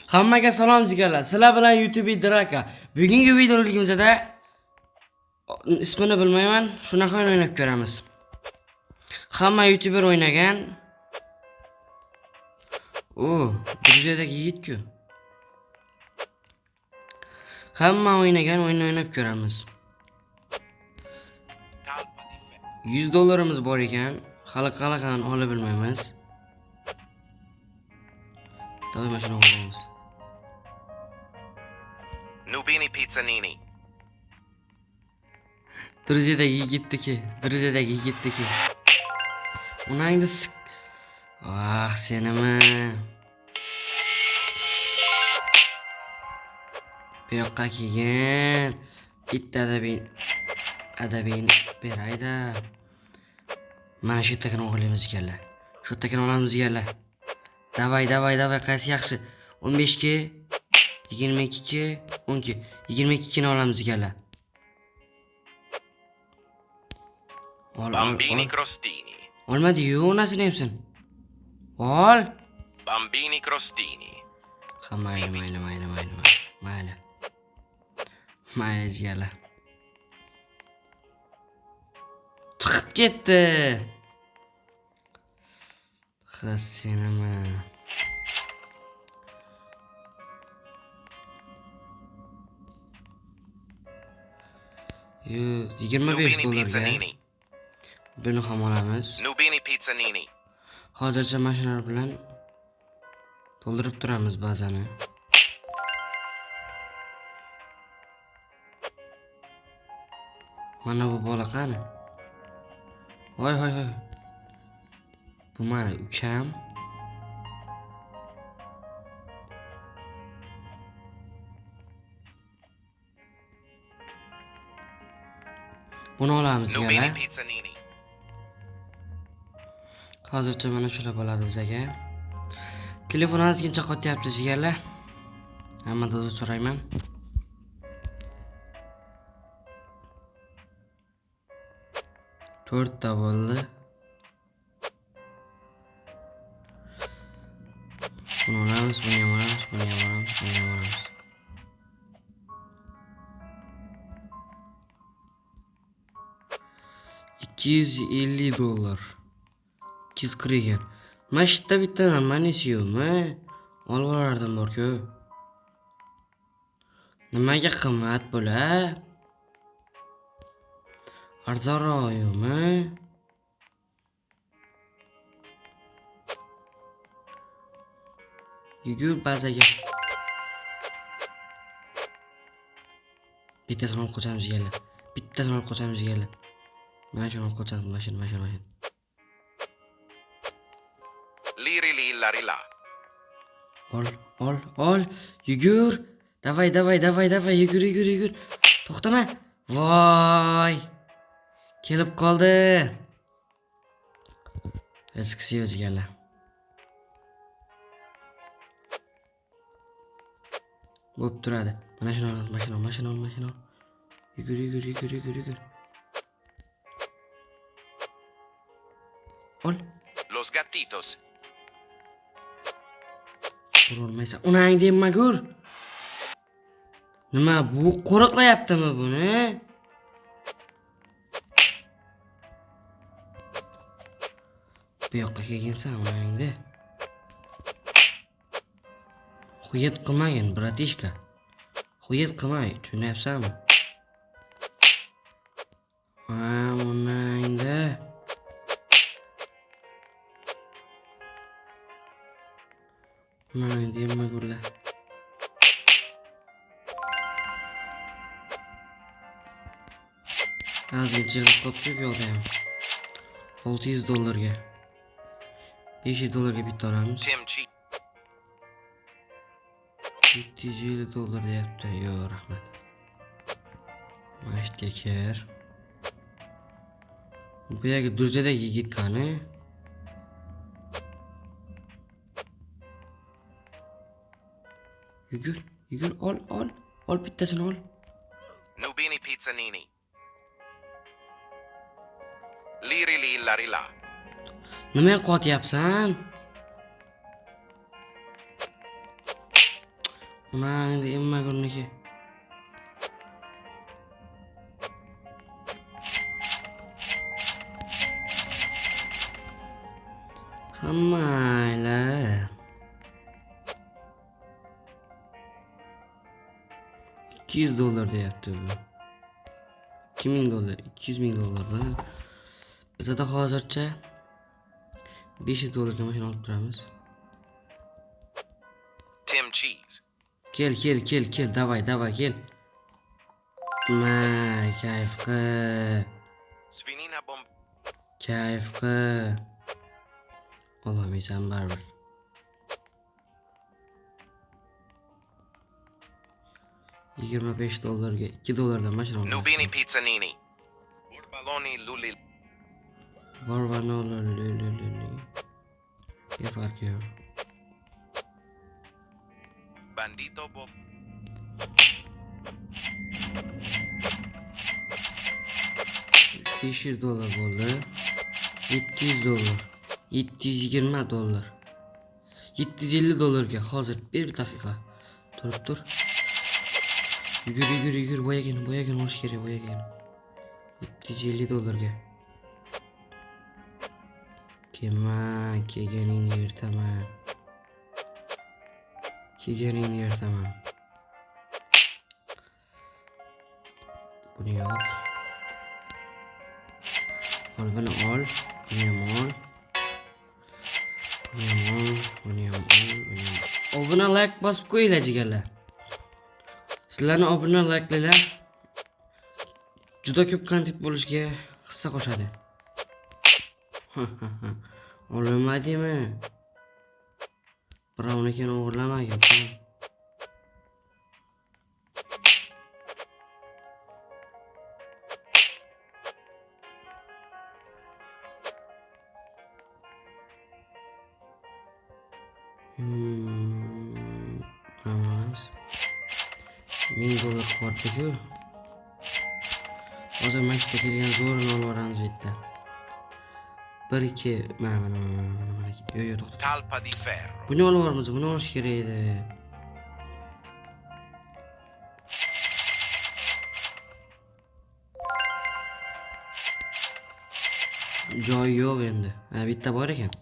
Hammaga salom jigarlar. Sizlar bilan YouTube Draka. Bugungi videoligimizda ismini bilmayman, shunaqa o'ynab ko'ramiz. Hamma YouTuber o'ynagan. Gruziyadagi yigit-ku. Hamma o'ynagan o'yinni o'ynab ko'ramiz. $100 bor ekan. Hali qalaqani olib bilmaymiz. Davay mashina olaymiz. Nubini Pizzanini. Gruziyadagi yigitniki. Unangni sik. Senimi. Bu yoqqa kelgan. Bitta adabini berayda. Mana shu yerdan o'g'irlaymiz ekanlar. Shu yerdan olamiz ekanlar. Davay, qaysi yaxshi? 15 ga, 22 ga, 10 ga. 22 ni olamiz ekanlar. Bambini crostini. Olmadi-yu, nasini yemsin? Ol. Bambini crostini. Mayli. Mayli jigarlar. Chiqib ketdi. Senimi. $25 ga. Buni ham olamiz. Nubini Pizzanini. Hozircha mashinalar bilan to'ldirib turamiz bazani. Mana bu bola qani? Voy. Bu mana ukam. Buni olamiz Nubini jigarlar. Pizzanini. Hozircha mana shular bo'ladi bizga. Telefon ozgincha qotyapti jigarlar. Hammadan uzr so'rayman. To'rtta bo'ldi. Buni olamiz. 250 dollar. 240 ekan. Mana shu yerda bitta namanisi yo'qmi? Olib olardim bor-ku. Nimaga qimmat bo'la? Arzonroq yo'qmi? Yugur bazaga. Bittasini olib qochamiz ekanlar. Mana shuni olib qochamiz, mashina. Lari la. Ol. Yugur. Davay, yugur. To'xtama. Voy. Kelib qoldi. Eskisi yo'q ekanlar. Bo'p turadi. Mana shuni ol, mashina. Yugur. Ol. Los gattitos. Urolmaysan. Unang demagur. Nima bu qo'riqlayaptimi buni? Bu yoqqa kelgansan unangda. Xuyet qilmagin, bratishka. Xuyet qilmay, tushunyapsanmi? Unangda. Mana deyman gurlar. Azizcha qopti yo'qda ham. $600 ga. $500 ga bitta olamiz. Timchi. $750 deyapti. Yo'q, rahmat. Mashtekir. Bu yerga Gruziyadagi yigit qani? Yugur, ol bittasini ol. Nubini Pizzanini. Lari la. Nima qotyapsan? Unangda emma gurniki. Hammaylar. 200 dolar deyapti bu. 2000 dolar, 200 ming dollardan. Bizda da hozircha 500 dollarga mashina olib turamiz. Tim Cheese. Kel, davay, kel. Ma, kayfqa. Svinina bomb. Kayfqa. Olmaysan baribir. 25 dollarga 2 dollardan mashina oldim. Nubini Pizzanini. Borbaloni Luli. Barbanolo luli. Ne farkı yok. Bandito Bob. $500 bo'ldi. 700 dollar. 720 dollar. 750 dollarga hozir bir daqiqa. Turib tur. Yugur. Boyagin olish kerak, boyagin. 750 dollarga. Kelganingni yirtaman. Buni yop. Buni ol. Buni ham ol. Obuna like bosib qo'yinglar jigarlar. Sizlarni obuna like'lar juda ko'p kontent bo'lishga hissa qo'shadi. Olmadimi? Birovnikini o'g'irlamagin. Namaz. $1000 qoldi-ku. Hozir maktabga kelgan zo'rini olib boramiz bu yerda. 1-2 mana. Yo, to'xta. Talpa di ferro. Buni olib boramiz, buni olish kerak edi. Joy yo'q endi. Ha, bitta bor ekan.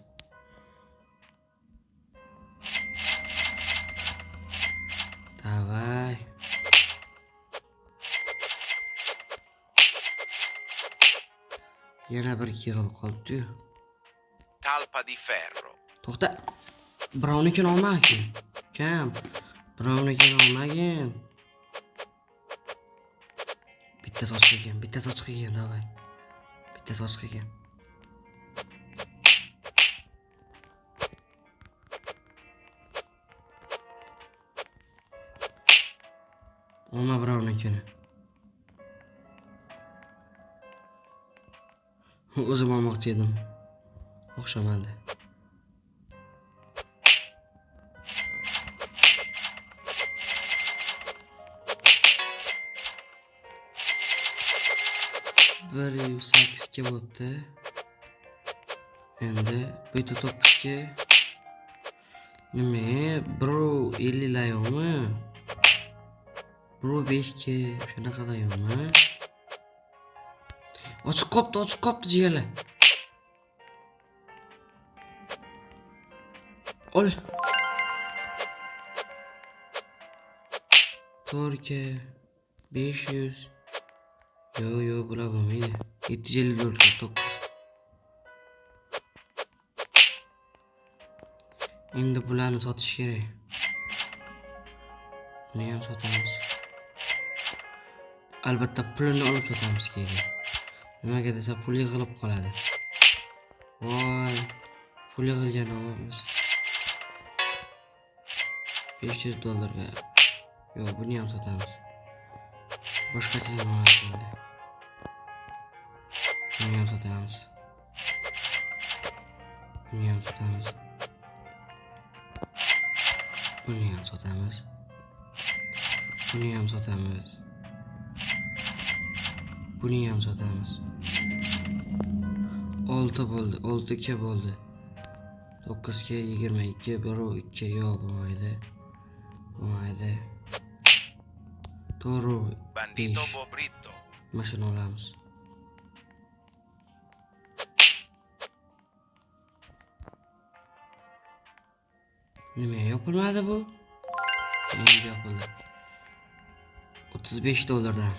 Davay. Yana bir kiril qoldi. Talpa di ferro. To'xta. Birovnikini olmagin. Kam. Birovnikini olmagin. Bitta sochiq ekan, davay. Bitta sochiq ekan. Olma birovnikini. O'zim olmoqchi edim. O'xshamadi. $108 bo'ldi. Endi bu yerda 9 ga nima? Bro 50 layonmi? Bro 5 ga shunaqa layonmi? Ochiq qopti jigarlar. Ol. 4 ga 500. Yo, bular bo'lmaydi. 750 dollar 9. Endi bularni sotish kerak. Buni ham sotamiz. Albatta pulini olib sotamiz kerak. Nimaga desa pul yig'ilib qoladi. Voy, pul yig'ilgan olamiz. $500 ga. Yo, buni ham sotamiz. Boshqasini olamiz endi. Buni ham sotamiz. Buni ham sotamiz. Buni ham sotamiz. 6 bo'ldi, 6 bo'ldi. 9 ga 22, 1 2 yo'q bo'lmaydi. Bo'lmaydi. To'g'ri. Bandito 5. Bobrito. Mashina olamiz. Nima yopilmadi bu? Endi yopildi. 35 dollardan.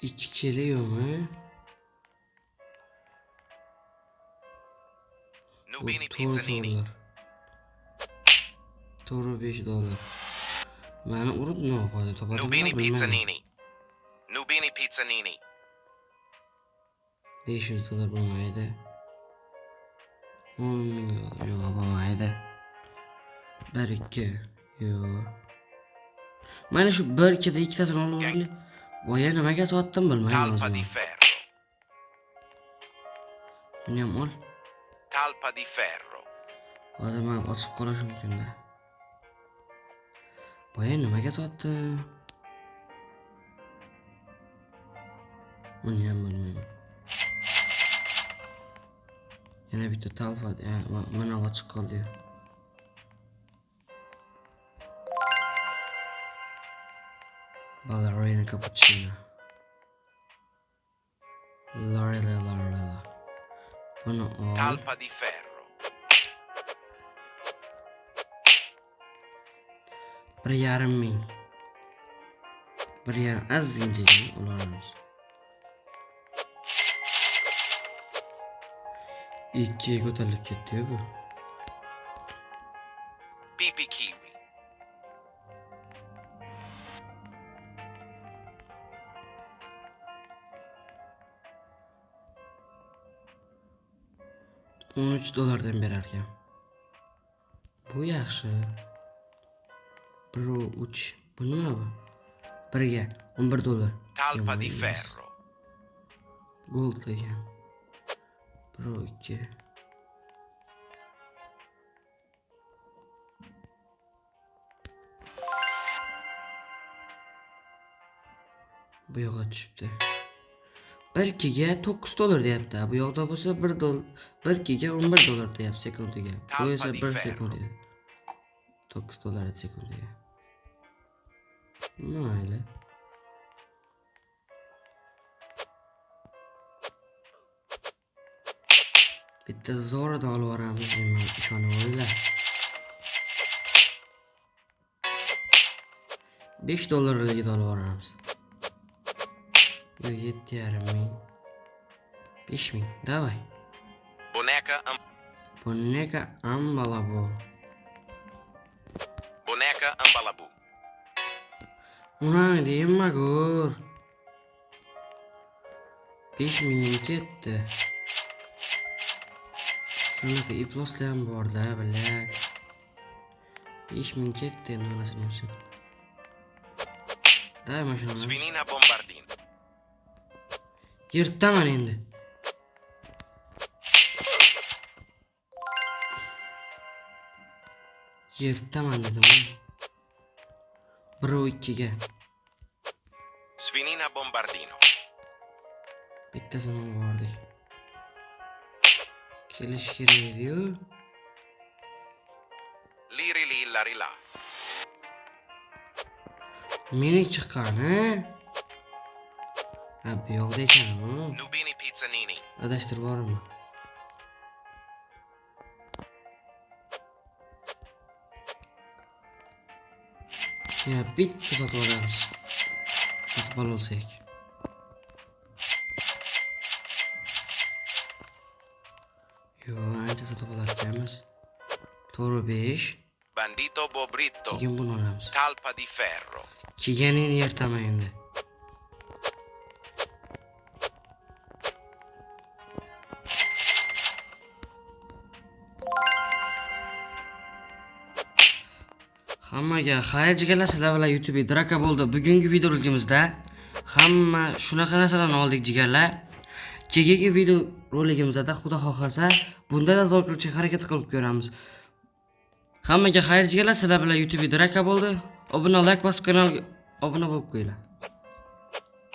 İki geliyor mu? Nubini To'rt Pizzanini. dollar. To'g'ri 5 dollar. Mani urib nima qiladi? Topadimi? Nubini Pizzanini. Nubini Pizzanini. 500 dollar bo'lmaydi. 10 ming dollar yo'q bo'lmaydi. 1 2 yo'q. Mana shu 1 2 da ikkitasini olib olaylik. Voya nimaga sotdim bilmayman Talpa di o'zim. ferro. Buni ham ol. Talpa di ferro. Hozir men ochib qolish mumkin-da. Voya nimaga sotdim? Buni ham bilmayman. Yana bitta talfa, mana ochib qoldi. Ballerina cappuccino. Lorella. Buni ol. Talpa di ferro. 1,5 ming. 1,5 azizgina olamiz. 2 ko'tarilib ketdi-yu bu. Pipi kiwi. $13 berarkan. Bu yaxshi. 1 3. Bu nima bu? 1ga $11. Talpa Yomon di emas. ferro. Gold ekan. 1 2. Bu yoqqa tushibdi. 1 2ga $9 deyapti. Bu yoqda bo'lsa $1. 1 2ga $11 deyapti sekundiga. Bu esa 1 sekund edi. $9 sekundiga. Mayli. Bitta zo'ridan olib boramiz, men ishonib olinglar. $5 olib boramiz. Yo 7,5 ming. 5 ming. Davay. Boneca Ambalabu. Boneca Ambalabu. Ulan deyimma ko'r. 5 ming ketdi. Shunaqa iploslar ham bor-da, bilat. 5 ming ketdi, onasini hamsin. Day mashina. Svinina Bombardino. Yirtaman endi. Yirtaman dedim. 1 2ga. Svinina Bombardino. Bittasini olib bordik. Kelish kerak edi-yu. Liri li lari la. Meni chiqqan, ha? Ha, bu yoqda ekan, ha. Nubini Pizzanini. Adashtirib bormi? Ya bitta sotib olamiz. Sotib olsak. Yo, ancha sotib olar ekanmiz. To'g'ri 5. Bandito Bobrito. Keyin buni olamiz. Talpa di ferro. Keganini yirtaman endi. Hammaga xayr jigarlar, sizlar bilan YouTube Draka bo'ldi. Bugungi videorolikimizda hamma shunaqa narsalarni oldik jigarlar. Keyingi video roligimizda xudo xohlasa bundan zo'r qilishga harakat qilib ko'ramiz. Hammaga xayr jigarlar, sizlar bilan YouTube Draka bo'ldi. Obuna like bosib kanalga obuna bo'lib qo'yinglar.